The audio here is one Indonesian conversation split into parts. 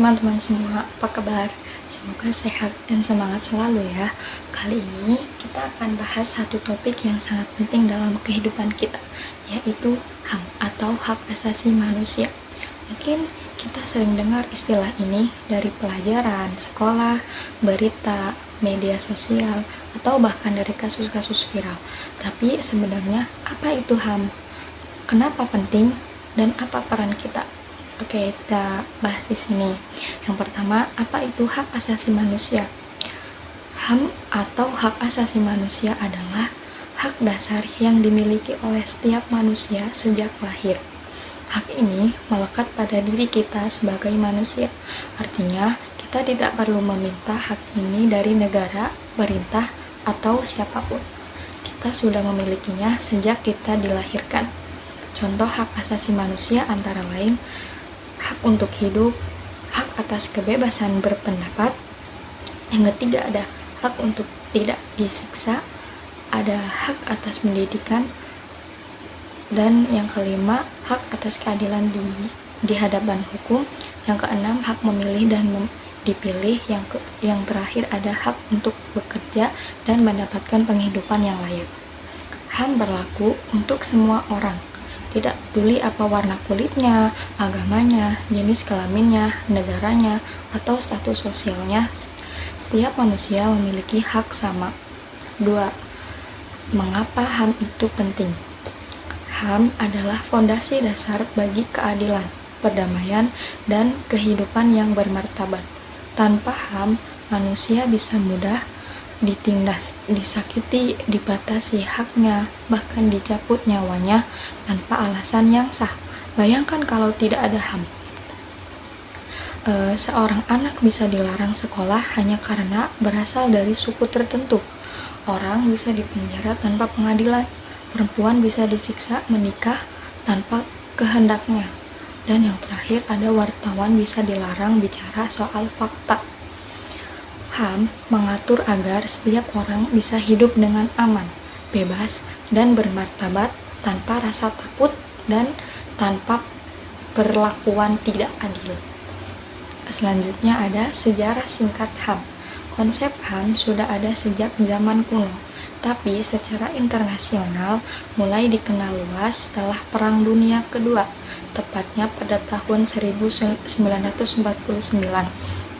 teman-teman semua, apa kabar? Semoga sehat dan semangat selalu ya. Kali ini kita akan bahas satu topik yang sangat penting dalam kehidupan kita, yaitu HAM atau hak asasi manusia. Mungkin kita sering dengar istilah ini dari pelajaran, sekolah, berita, media sosial, atau bahkan dari kasus-kasus viral. Tapi sebenarnya apa itu HAM? Kenapa penting dan apa peran kita? Oke, kita bahas di sini. Yang pertama, apa itu hak asasi manusia? HAM atau hak asasi manusia adalah hak dasar yang dimiliki oleh setiap manusia sejak lahir. Hak ini melekat pada diri kita sebagai manusia. Artinya, kita tidak perlu meminta hak ini dari negara, pemerintah, atau siapapun. Kita sudah memilikinya sejak kita dilahirkan. Contoh hak asasi manusia antara lain hak untuk hidup, hak atas kebebasan berpendapat. Yang ketiga ada hak untuk tidak disiksa, ada hak atas pendidikan, dan yang kelima hak atas keadilan di hadapan hukum. Yang keenam hak memilih dan dipilih. Yang terakhir ada hak untuk bekerja dan mendapatkan penghidupan yang layak. HAM berlaku untuk semua orang. Tidak peduli apa warna kulitnya, agamanya, jenis kelaminnya, negaranya, atau status sosialnya, setiap manusia memiliki hak sama. 2. Mengapa HAM itu penting? HAM adalah fondasi dasar bagi keadilan, perdamaian, dan kehidupan yang bermartabat. Tanpa HAM, manusia bisa mudah ditindas, disakiti, dibatasi haknya, bahkan dicabut nyawanya tanpa alasan yang sah. Bayangkan kalau tidak ada HAM. Seorang anak bisa dilarang sekolah hanya karena berasal dari suku tertentu. Orang bisa dipenjara tanpa pengadilan. Perempuan bisa disiksa menikah tanpa kehendaknya. Dan yang terakhir ada wartawan bisa dilarang bicara soal fakta. HAM mengatur agar setiap orang bisa hidup dengan aman, bebas, dan bermartabat tanpa rasa takut dan tanpa perlakuan tidak adil. Selanjutnya ada sejarah singkat HAM. Konsep HAM sudah ada sejak zaman kuno, tapi secara internasional mulai dikenal luas setelah Perang Dunia Kedua, tepatnya pada tahun 1949.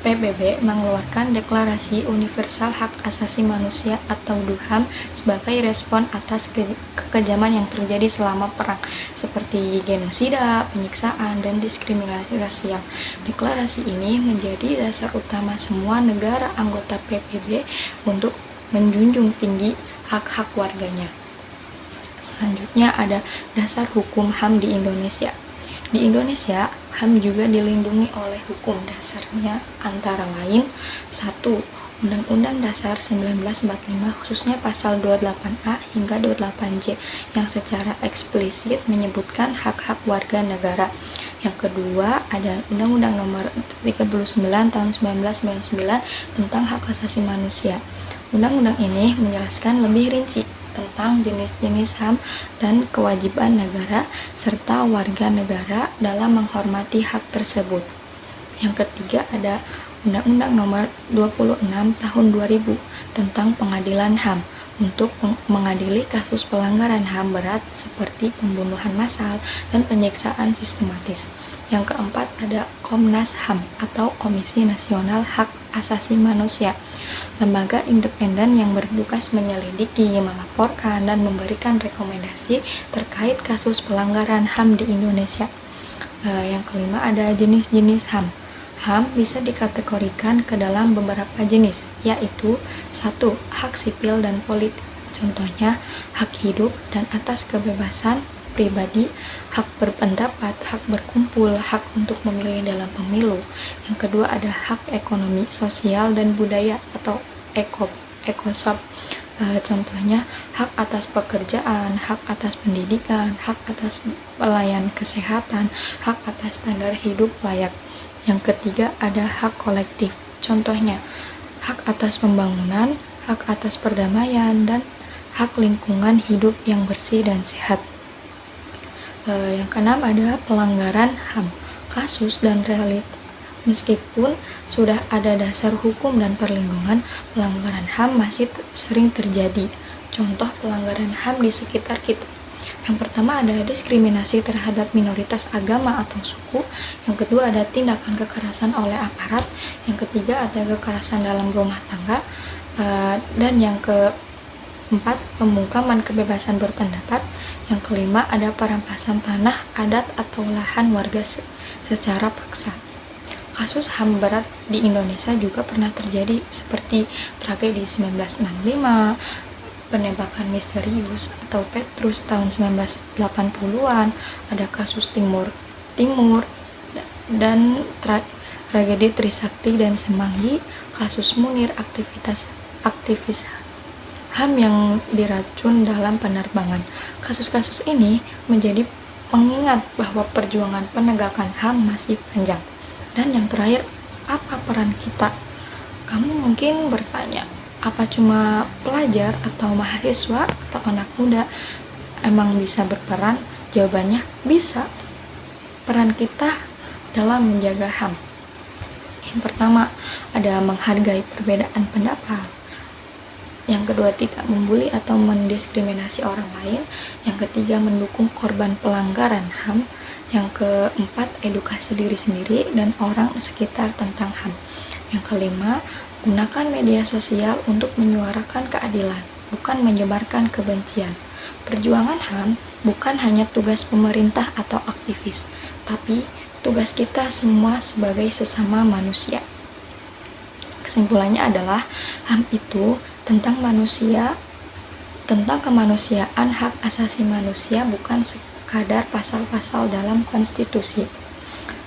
PBB mengeluarkan Deklarasi Universal Hak Asasi Manusia atau DUHAM sebagai respon atas kekejaman yang terjadi selama perang, seperti genosida, penyiksaan, dan diskriminasi rasial. Deklarasi ini menjadi dasar utama semua negara anggota PBB untuk menjunjung tinggi hak-hak warganya. Selanjutnya ada dasar hukum HAM di Indonesia. Di Indonesia, HAM juga dilindungi oleh hukum dasarnya antara lain 1. Undang-Undang Dasar 1945 khususnya pasal 28A hingga 28J yang secara eksplisit menyebutkan hak-hak warga negara. Yang kedua ada Undang-Undang Nomor 39 Tahun 1999 tentang hak asasi manusia. Undang-undang ini menjelaskan lebih rinci tentang jenis-jenis HAM dan kewajiban negara serta warga negara dalam menghormati hak tersebut. Yang ketiga ada Undang-Undang Nomor 26 Tahun 2000 tentang Pengadilan HAM untuk mengadili kasus pelanggaran HAM berat seperti pembunuhan massal dan penyiksaan sistematis. Yang keempat ada Komnas HAM atau Komisi Nasional Hak Asasi Manusia, lembaga independen yang bertugas menyelidiki, melaporkan, dan memberikan rekomendasi terkait kasus pelanggaran HAM di Indonesia. Yang kelima ada jenis-jenis HAM. HAM bisa dikategorikan ke dalam beberapa jenis, yaitu 1. Hak sipil dan politik. Contohnya, hak hidup dan atas kebebasan pribadi, hak berpendapat, hak berkumpul, hak untuk memilih dalam pemilu. Yang kedua ada hak ekonomi, sosial, dan budaya atau ekosop. Contohnya hak atas pekerjaan, hak atas pendidikan, hak atas pelayanan kesehatan, hak atas standar hidup layak. Yang ketiga ada hak kolektif. Contohnya hak atas pembangunan, hak atas perdamaian, dan hak lingkungan hidup yang bersih dan sehat. Yang keenam ada pelanggaran HAM, kasus dan Meskipun sudah ada dasar hukum dan perlindungan, pelanggaran HAM masih sering terjadi. Contoh pelanggaran HAM di sekitar kita. Yang pertama ada diskriminasi terhadap minoritas agama atau suku. Yang kedua ada tindakan kekerasan oleh aparat. Yang ketiga ada kekerasan dalam rumah tangga. Dan yang keempat pembungkaman kebebasan berpendapat. Yang kelima ada perampasan tanah, adat atau lahan warga secara paksa. Kasus HAM berat di Indonesia juga pernah terjadi seperti tragedi 1965, penembakan misterius atau Petrus tahun 1980-an, ada kasus Timur dan tragedi Trisakti dan Semanggi, kasus Munir, aktivis HAM yang diracun dalam penerbangan. Kasus-kasus ini menjadi pengingat bahwa perjuangan penegakan HAM masih panjang. Dan yang terakhir, apa peran kita? Kamu mungkin bertanya, apa cuma pelajar atau mahasiswa atau anak muda emang bisa berperan? Jawabannya bisa. Peran kita dalam menjaga HAM. Yang pertama, ada menghargai perbedaan pendapat. Yang kedua, tidak membuli atau mendiskriminasi orang lain. Yang ketiga, mendukung korban pelanggaran HAM. Yang keempat, edukasi diri sendiri dan orang sekitar tentang HAM. Yang kelima, gunakan media sosial untuk menyuarakan keadilan, bukan menyebarkan kebencian. Perjuangan HAM bukan hanya tugas pemerintah atau aktivis, tapi tugas kita semua sebagai sesama manusia. Kesimpulannya adalah HAM itu tentang manusia, tentang kemanusiaan, hak asasi manusia, bukan sekadar pasal-pasal dalam konstitusi.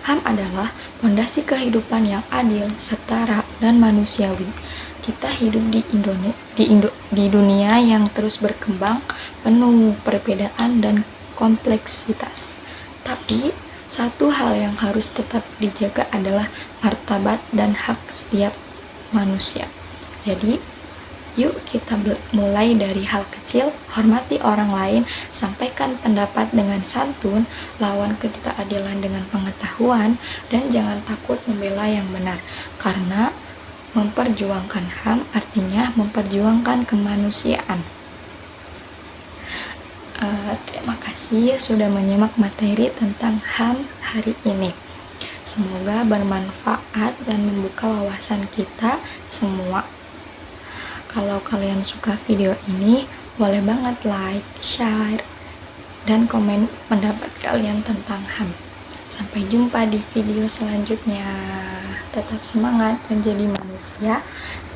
HAM adalah fondasi kehidupan yang adil, setara, dan manusiawi. Kita hidup di dunia yang terus berkembang, penuh perbedaan dan kompleksitas. Tapi satu hal yang harus tetap dijaga adalah martabat dan hak setiap manusia. Jadi, yuk kita mulai dari hal kecil, hormati orang lain, sampaikan pendapat dengan santun, lawan ketidakadilan dengan pengetahuan, dan jangan takut membela yang benar. Karena memperjuangkan HAM artinya memperjuangkan kemanusiaan. Terima kasih sudah menyimak materi tentang HAM hari ini. Semoga bermanfaat dan membuka wawasan kita semua. Kalau kalian suka video ini, boleh banget like, share, dan komen pendapat kalian tentang HAM. Sampai jumpa di video selanjutnya. Tetap semangat dan jadi manusia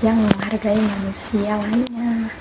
yang menghargai manusia lainnya.